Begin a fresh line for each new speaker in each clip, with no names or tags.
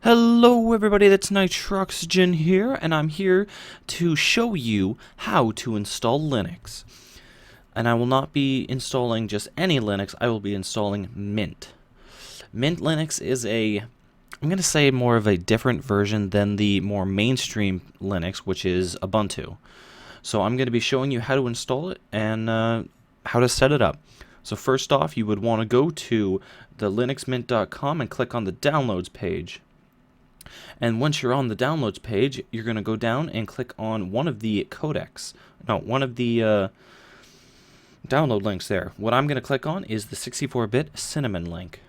Hello everybody, that's Nitroxygen here, and I'm here to show you how to install Linux. And I will not be installing just any Linux, I will be installing Mint. Mint Linux is I'm going to say more of a different version than the more mainstream Linux, which is Ubuntu. So I'm going to be showing you how to install it and how to set it up. So first off, you would want to go to the linuxmint.com and click on the downloads page. And once you're on the downloads page, you're going to go down and click on one of the download links there. What I'm going to click on is the 64-bit Cinnamon link.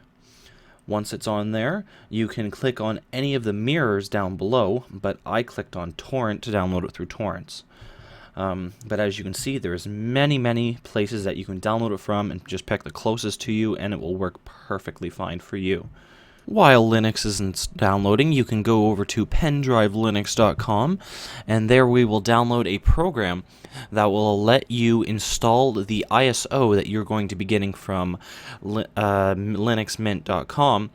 Once it's on there, you can click on any of the mirrors down below, but I clicked on torrent to download it through torrents. But as you can see, there's many places that you can download it from, and just pick the closest to you and it will work perfectly fine for you. While Linux isn't downloading, you can go over to pendrivelinux.com, and there we will download a program that will let you install the ISO that you're going to be getting from linuxmint.com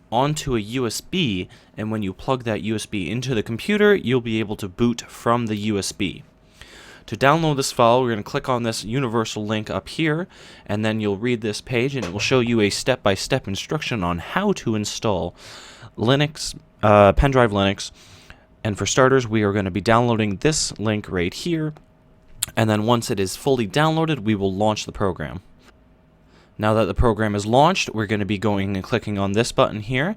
onto a USB, and when you plug that USB into the computer, you'll be able to boot from the USB. To download this file, we're going to click on this universal link up here, and then you'll read this page, and it will show you a step-by-step instruction on how to install Linux, Pendrive Linux. And for starters, we are going to be downloading this link right here, and then once it is fully downloaded, we will launch the program. Now that the program is launched, we're going to be going and clicking on this button here,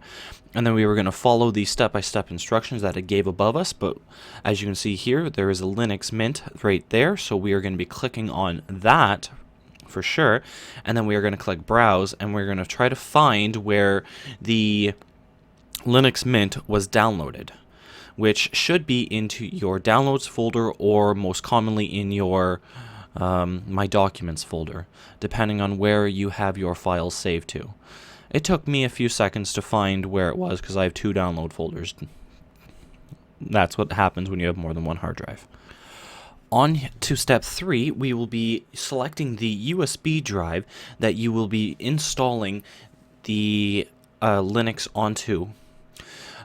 and then we were going to follow the step-by-step instructions that it gave above us, but as you can see here, there is a Linux Mint right there, so we are going to be clicking on that for sure, and then we are going to click Browse, and we're going to try to find where the Linux Mint was downloaded, which should be into your Downloads folder, or most commonly in your My Documents folder, depending on where you have your files saved to. It took me a few seconds to find where it was because I have two download folders. That's what happens when you have more than one hard drive. On to step 3, we will be selecting the USB drive that you will be installing the Linux onto.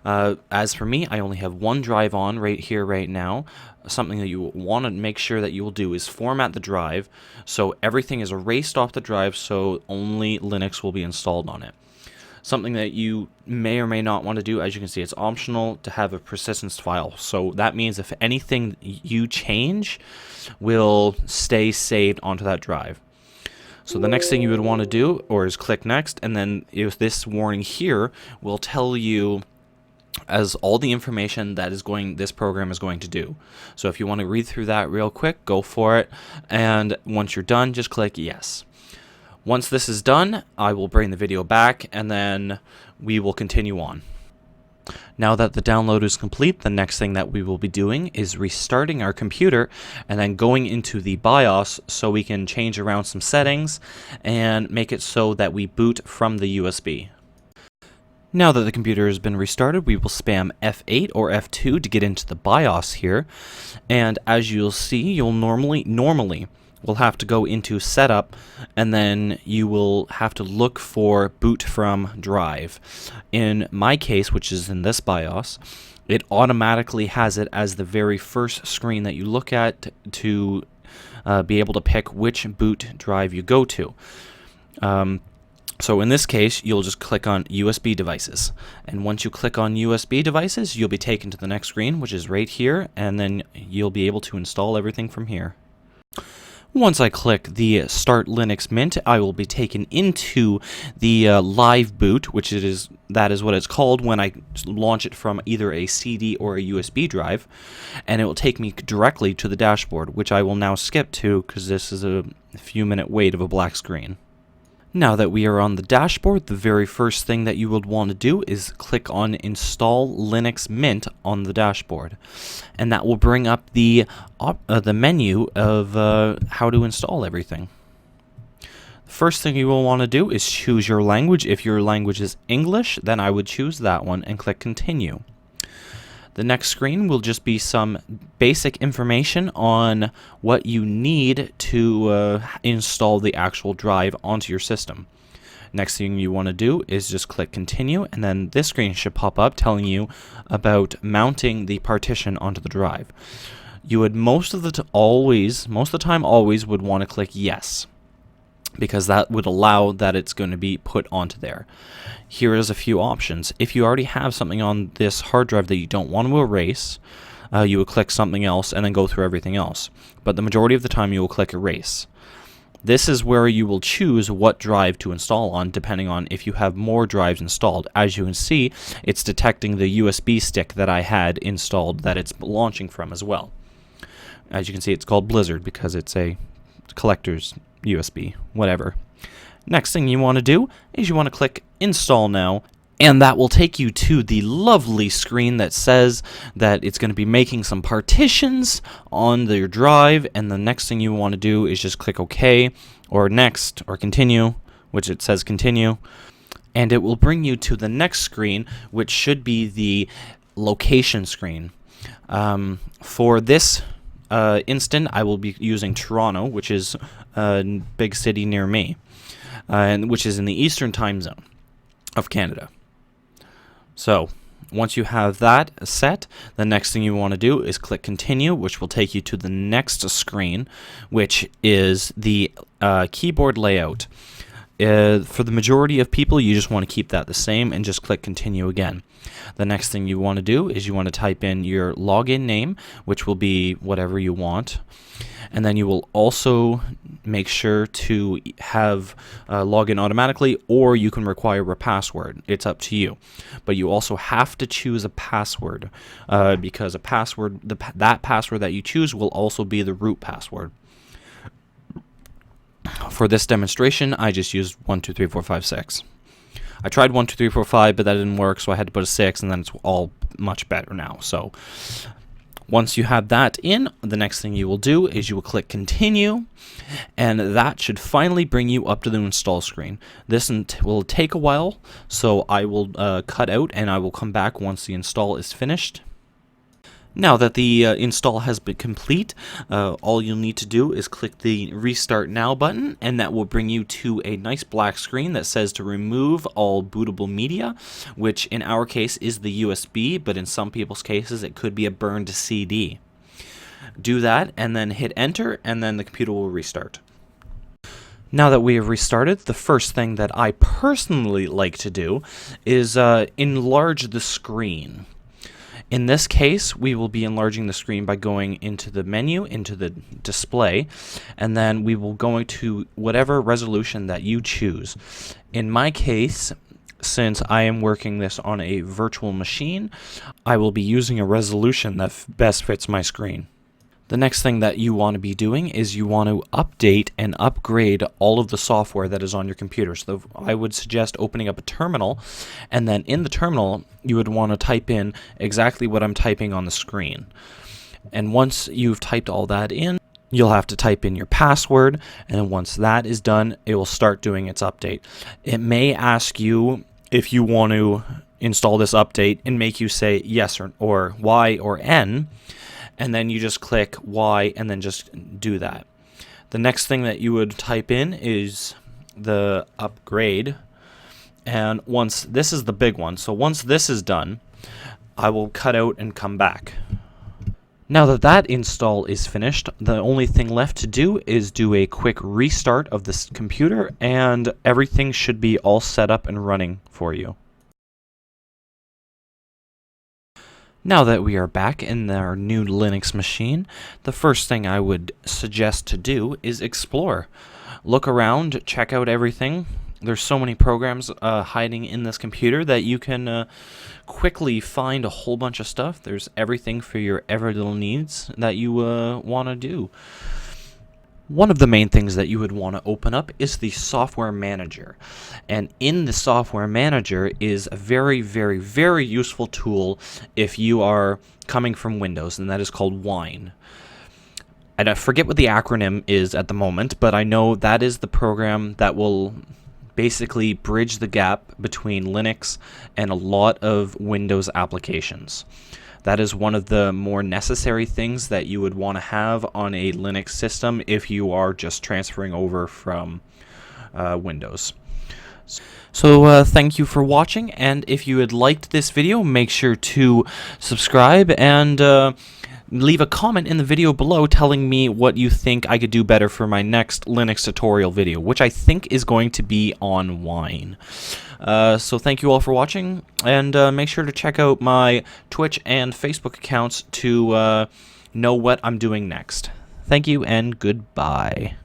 As for me, I only have one drive on right here, right now. Something that you want to make sure that you will do is format the drive so everything is erased off the drive, so only Linux will be installed on it. Something that you may or may not want to do, as you can see, it's optional to have a persistence file. So that means if anything you change will stay saved onto that drive. So the next thing you would want to do is click next, and then if this warning here will tell you as all the information that this program is going to do. So if you want to read through that real quick, go for it, and once you're done, just click yes. Once this is done, I will bring the video back, and then we will continue on. Now that the download is complete, the next thing that we will be doing is restarting our computer and then going into the BIOS so we can change around some settings and make it so that we boot from the USB. Now that the computer has been restarted, we will spam F8 or F2 to get into the BIOS here, and as you'll see, you'll normally will have to go into Setup, and then you will have to look for Boot from Drive. In my case, which is in this BIOS, it automatically has it as the very first screen that you look at to be able to pick which boot drive you go to. So in this case, you'll just click on USB devices, and once you click on USB devices, you'll be taken to the next screen, which is right here, and then you'll be able to install everything from here. Once I click the Start Linux Mint, I will be taken into the live boot, that is what it's called when I launch it from either a CD or a USB drive, and it will take me directly to the dashboard, which I will now skip to because this is a few-minute wait of a black screen. Now that we are on the dashboard, the very first thing that you would want to do is click on Install Linux Mint on the dashboard, and that will bring up the menu of how to install everything. The first thing you will want to do is choose your language. If your language is English, then I would choose that one and click Continue. The next screen will just be some basic information on what you need to install the actual drive onto your system. Next thing you want to do is just click continue, and then this screen should pop up telling you about mounting the partition onto the drive. You would most of the time always would want to click yes, because that would allow that it's going to be put onto there. Here is a few options. If you already have something on this hard drive that you don't want to erase, you would click something else and then go through everything else. But the majority of the time you will click erase. This is where you will choose what drive to install on, depending on if you have more drives installed. As you can see, it's detecting the USB stick that I had installed that it's launching from as well. As you can see, it's called Blizzard because it's a collector's USB, whatever. Next thing you want to do is you want to click Install Now, and that will take you to the lovely screen that says that it's going to be making some partitions on your drive, and the next thing you want to do is just click OK, or Next, or Continue, which it says Continue, and it will bring you to the next screen, which should be the location screen. For this instant, I will be using Toronto, which is a big city near me, and which is in the Eastern time zone of Canada. So once you have that set, the next thing you want to do is click continue, which will take you to the next screen, which is the keyboard layout. For the majority of people, you just want to keep that the same and just click continue again. The next thing you want to do is you want to type in your login name, which will be whatever you want. And then you will also make sure to have login automatically, or you can require a password. It's up to you. But you also have to choose a password because that password that you choose will also be the root password. For this demonstration, I just used 1 2 3 4 5 6. I tried 1 2 3 4 5, but that didn't work, so I had to put a 6, and then it's all much better now. So once you have that in, the next thing you will do is you will click continue, and that should finally bring you up to the install screen. This will take a while, so I will cut out and I will come back once the install is finished. Now that the install has been complete, all you'll need to do is click the Restart Now button, and that will bring you to a nice black screen that says to remove all bootable media, which in our case is the USB, but in some people's cases it could be a burned CD. Do that, and then hit Enter, and then the computer will restart. Now that we have restarted, the first thing that I personally like to do is enlarge the screen. In this case, we will be enlarging the screen by going into the menu, into the display, and then we will go to whatever resolution that you choose. In my case, since I am working this on a virtual machine, I will be using a resolution that best fits my screen. The next thing that you want to be doing is you want to update and upgrade all of the software that is on your computer. So I would suggest opening up a terminal, and then in the terminal you would want to type in exactly what I'm typing on the screen. And once you've typed all that in, you'll have to type in your password, and then once that is done, it will start doing its update. It may ask you if you want to install this update and make you say yes or Y or N, and then you just click Y and then just do that. The next thing that you would type in is the upgrade, and once this is the big one, so once this is done, I will cut out and come back. Now that that install is finished, the only thing left to do is do a quick restart of this computer, and everything should be all set up and running for you. Now that we are back in our new Linux machine, the first thing I would suggest to do is explore. Look around, check out everything. There's so many programs hiding in this computer that you can quickly find a whole bunch of stuff. There's everything for your every little needs that you want to do. One of the main things that you would want to open up is the software manager. And in the software manager is a very, very, very useful tool if you are coming from Windows, and that is called Wine. And I forget what the acronym is at the moment, but I know that is the program that will basically bridge the gap between Linux and a lot of Windows applications. That is one of the more necessary things that you would want to have on a Linux system if you are just transferring over from Windows. So thank you for watching, and if you had liked this video, make sure to subscribe and leave a comment in the video below telling me what you think I could do better for my next Linux tutorial video, which I think is going to be on wine. So thank you all for watching, and make sure to check out my Twitch and Facebook accounts to know what I'm doing next. Thank you, and goodbye.